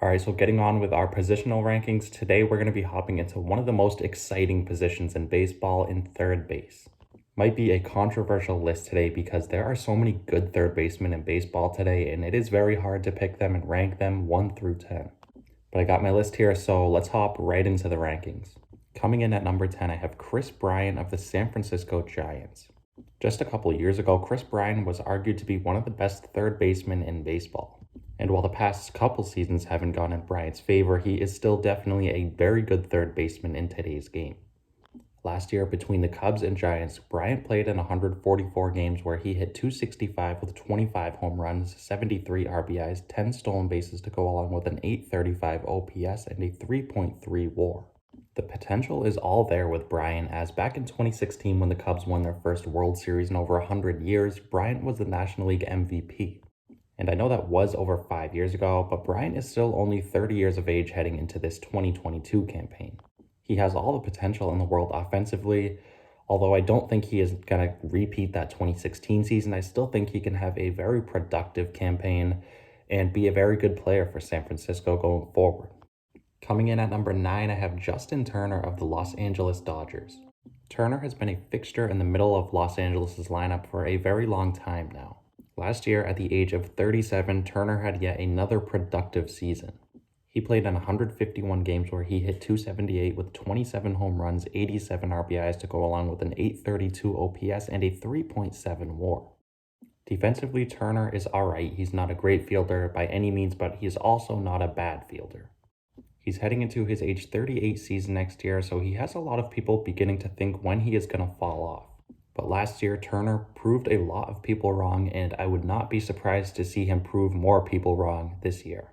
All right, so getting on with our positional rankings, today we're going to be hopping into one of the most exciting positions in baseball in third base. Might be a controversial list today because there are so many good third basemen in baseball today, and it is very hard to pick them and rank them 1 through 10. But I got my list here, so let's hop right into the rankings. Coming in at number 10, I have Kris Bryant of the San Francisco Giants. Just a couple of years ago, Kris Bryant was argued to be one of the best third basemen in baseball. And while the past couple seasons haven't gone in Bryant's favor, he is still definitely a very good third baseman in today's game. Last year, between the Cubs and Giants, Bryant played in 144 games where he hit .265 with 25 home runs, 73 RBIs, 10 stolen bases to go along with an .835 OPS and a 3.3 WAR. The potential is all there with Bryant, as back in 2016 when the Cubs won their first World Series in over 100 years, Bryant was the National League MVP. And I know that was over 5 years ago, but Bryant is still only 30 years of age heading into this 2022 campaign. He has all the potential in the world offensively. Although I don't think he is going to repeat that 2016 season, I still think he can have a very productive campaign and be a very good player for San Francisco going forward. Coming in at number 9, I have Justin Turner of the Los Angeles Dodgers. Turner has been a fixture in the middle of Los Angeles' lineup for a very long time now. Last year, at the age of 37, Turner had yet another productive season. He played in 151 games where he hit .278 with 27 home runs, 87 RBIs to go along with an .832 OPS and a 3.7 WAR. Defensively, Turner is alright. He's not a great fielder by any means, but he's also not a bad fielder. He's heading into his age 38 season next year, so he has a lot of people beginning to think when he is going to fall off. But last year, Turner proved a lot of people wrong, and I would not be surprised to see him prove more people wrong this year.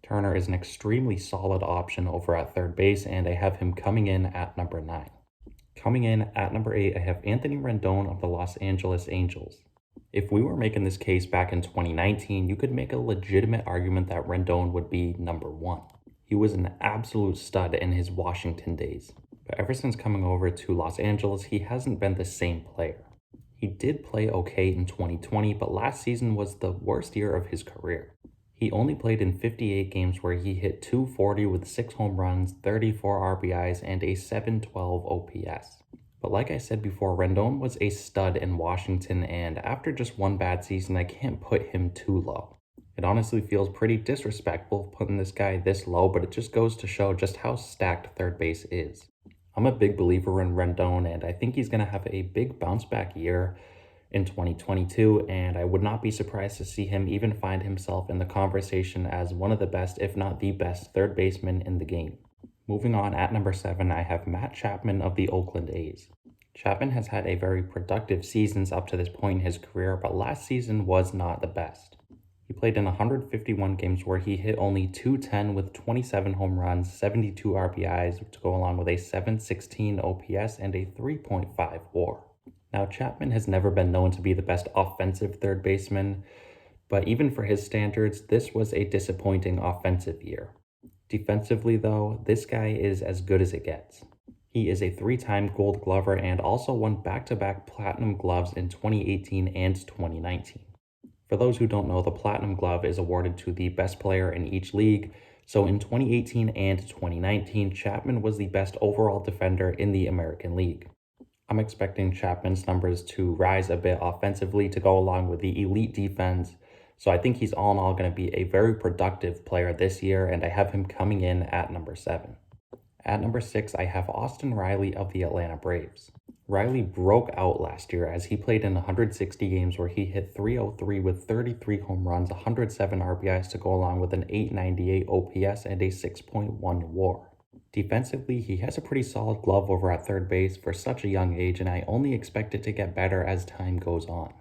Turner is an extremely solid option over at third base, and I have him coming in at number 9. Coming in at number 8, I have Anthony Rendon of the Los Angeles Angels. If we were making this case back in 2019, you could make a legitimate argument that Rendon would be number 1. He was an absolute stud in his Washington days. But ever since coming over to Los Angeles, he hasn't been the same player. He did play okay in 2020, but last season was the worst year of his career. He only played in 58 games where he hit .240 with 6 home runs, 34 RBIs, and a 712 OPS. But like I said before, Rendon was a stud in Washington, and after just one bad season, I can't put him too low. It honestly feels pretty disrespectful putting this guy this low, but it just goes to show just how stacked third base is. I'm a big believer in Rendon, and I think he's going to have a big bounce back year in 2022, and I would not be surprised to see him even find himself in the conversation as one of the best, if not the best, third baseman in the game. Moving on, at number 7, I have Matt Chapman of the Oakland A's. Chapman has had a very productive seasons up to this point in his career, but last season was not the best. He played in 151 games where he hit only .210 with 27 home runs, 72 RBIs to go along with a .716 OPS and a 3.5 WAR. Now, Chapman has never been known to be the best offensive third baseman, but even for his standards, this was a disappointing offensive year. Defensively, though, this guy is as good as it gets. He is a 3-time Gold Glover and also won back-to-back Platinum Gloves in 2018 and 2019. For those who don't know, the Platinum Glove is awarded to the best player in each league. So in 2018 and 2019, Chapman was the best overall defender in the American League. I'm expecting Chapman's numbers to rise a bit offensively to go along with the elite defense. So I think he's all in all going to be a very productive player this year, and I have him coming in at number 7. At number 6, I have Austin Riley of the Atlanta Braves. Riley broke out last year as he played in 160 games where he hit .303 with 33 home runs, 107 RBIs to go along with an .898 OPS and a 6.1 WAR. Defensively, he has a pretty solid glove over at third base for such a young age, and I only expect it to get better as time goes on.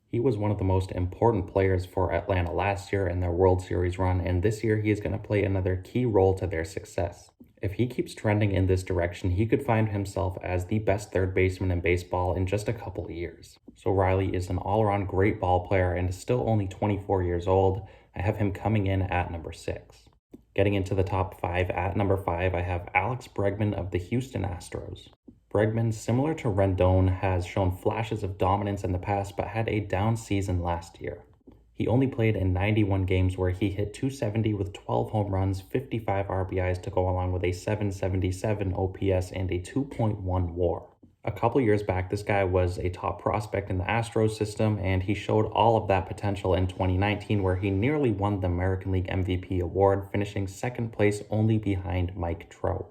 He was one of the most important players for Atlanta last year in their World Series run, and this year he is going to play another key role to their success. If he keeps trending in this direction, he could find himself as the best third baseman in baseball in just a couple of years. So Riley is an all-around great ball player and is still only 24 years old. I have him coming in at number 6. Getting into the top 5, at number 5, I have Alex Bregman of the Houston Astros. Bregman, similar to Rendon, has shown flashes of dominance in the past but had a down season last year. He only played in 91 games where he hit 270 with 12 home runs, 55 RBIs to go along with a 777 OPS and a 2.1 WAR. A couple years back, this guy was a top prospect in the Astros system, and he showed all of that potential in 2019 where he nearly won the American League MVP award, finishing second place only behind Mike Trout.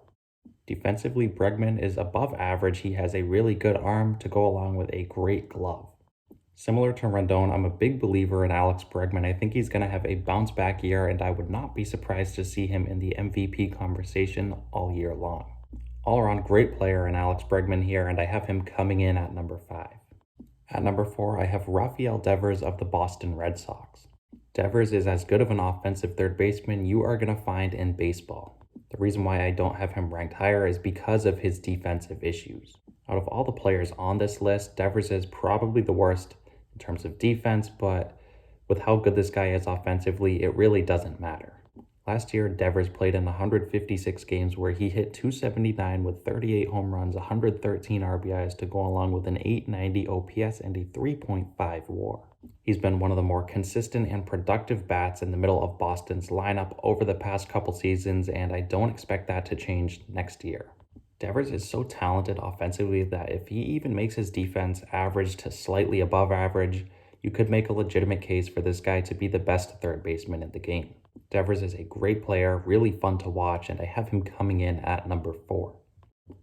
Defensively, Bregman is above average. He has a really good arm to go along with a great glove. Similar to Rendon, I'm a big believer in Alex Bregman. I think he's going to have a bounce back year, and I would not be surprised to see him in the MVP conversation all year long. All around great player in Alex Bregman here, and I have him coming in at number 5. At number 4, I have Rafael Devers of the Boston Red Sox. Devers is as good of an offensive third baseman you are going to find in baseball. The reason why I don't have him ranked higher is because of his defensive issues. Out of all the players on this list, Devers is probably the worst in terms of defense, but with how good this guy is offensively, it really doesn't matter. Last year, Devers played in 156 games where he hit 279 with 38 home runs, 113 RBIs to go along with an 890 OPS and a 3.5 WAR. He's been one of the more consistent and productive bats in the middle of Boston's lineup over the past couple seasons, and I don't expect that to change next year. Devers is so talented offensively that if he even makes his defense average to slightly above average, you could make a legitimate case for this guy to be the best third baseman in the game. Devers is a great player, really fun to watch, and I have him coming in at number 4.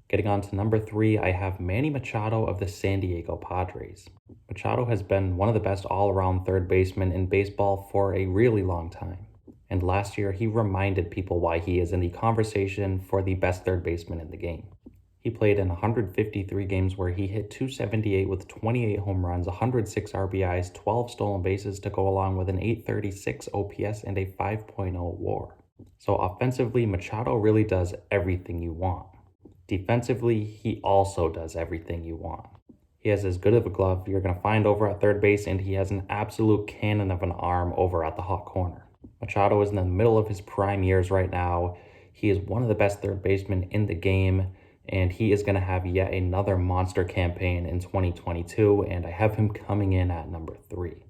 Getting on to number 3, I have Manny Machado of the San Diego Padres. Machado has been one of the best all-around third basemen in baseball for a really long time. And last year, he reminded people why he is in the conversation for the best third baseman in the game. He played in 153 games where he hit 278 with 28 home runs, 106 RBIs, 12 stolen bases to go along with an 836 OPS and a 5.0 WAR. So offensively, Machado really does everything you want. Defensively, he also does everything you want. He has as good of a glove you're going to find over at third base, and he has an absolute cannon of an arm over at the hot corner. Machado is in the middle of his prime years right now. He is one of the best third basemen in the game, and he is going to have yet another monster campaign in 2022, and I have him coming in at number 3.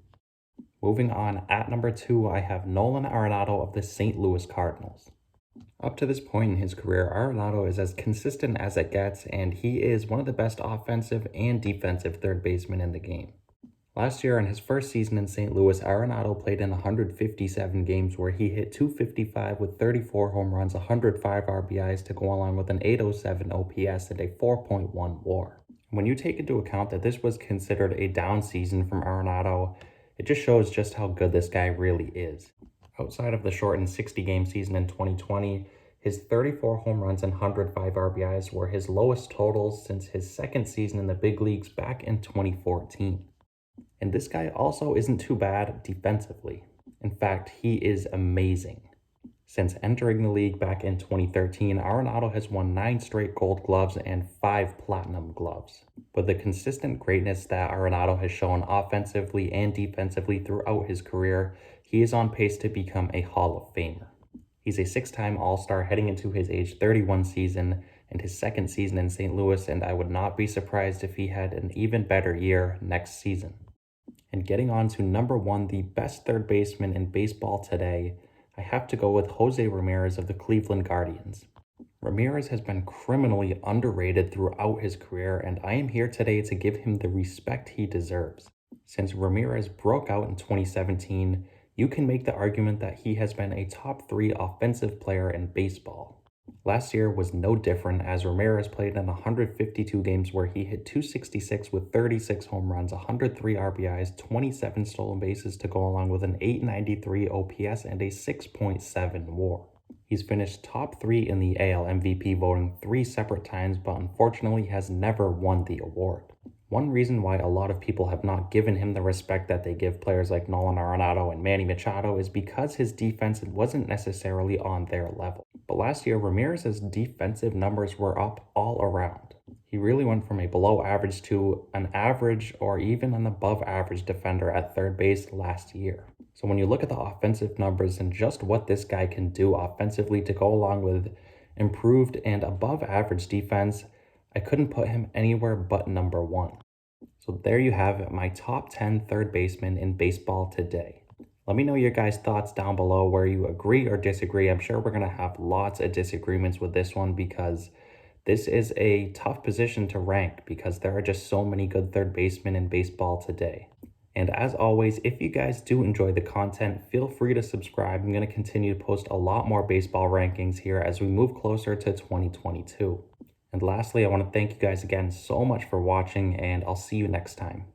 Moving on, at number 2, I have Nolan Arenado of the St. Louis Cardinals. Up to this point in his career, Arenado is as consistent as it gets, and he is one of the best offensive and defensive third basemen in the game. Last year, in his first season in St. Louis, Arenado played in 157 games where he hit 255 with 34 home runs, 105 RBIs to go along with an 807 OPS and a 4.1 WAR. When you take into account that this was considered a down season from Arenado, it just shows just how good this guy really is. Outside of the shortened 60-game season in 2020, his 34 home runs and 105 RBIs were his lowest totals since his second season in the big leagues back in 2014. And this guy also isn't too bad defensively. In fact, he is amazing. Since entering the league back in 2013, Arenado has won 9 straight gold gloves and 5 platinum gloves. With the consistent greatness that Arenado has shown offensively and defensively throughout his career, he is on pace to become a Hall of Famer. He's a 6-time All-Star heading into his age 31 season and his second season in St. Louis, and I would not be surprised if he had an even better year next season. And getting on to number 1, the best third baseman in baseball today, I have to go with Jose Ramirez of the Cleveland Guardians. Ramirez has been criminally underrated throughout his career, and I am here today to give him the respect he deserves. Since Ramirez broke out in 2017, you can make the argument that he has been a top 3 offensive player in baseball. Last year was no different, as Ramirez played in 152 games where he hit 266 with 36 home runs, 103 RBIs, 27 stolen bases to go along with an 893 OPS and a 6.7 WAR. He's finished top 3 in the AL MVP voting 3 separate times, but unfortunately has never won the award. One reason why a lot of people have not given him the respect that they give players like Nolan Arenado and Manny Machado is because his defense wasn't necessarily on their level. But last year, Ramirez's defensive numbers were up all around. He really went from a below average to an average or even an above average defender at third base last year. So when you look at the offensive numbers and just what this guy can do offensively to go along with improved and above average defense, I couldn't put him anywhere but number 1. So there you have it, my top 10 third basemen in baseball today. Let me know your guys' thoughts down below where you agree or disagree. I'm sure we're going to have lots of disagreements with this one because this is a tough position to rank because there are just so many good third basemen in baseball today. And as always, if you guys do enjoy the content, feel free to subscribe. I'm going to continue to post a lot more baseball rankings here as we move closer to 2022. And lastly, I want to thank you guys again so much for watching, and I'll see you next time.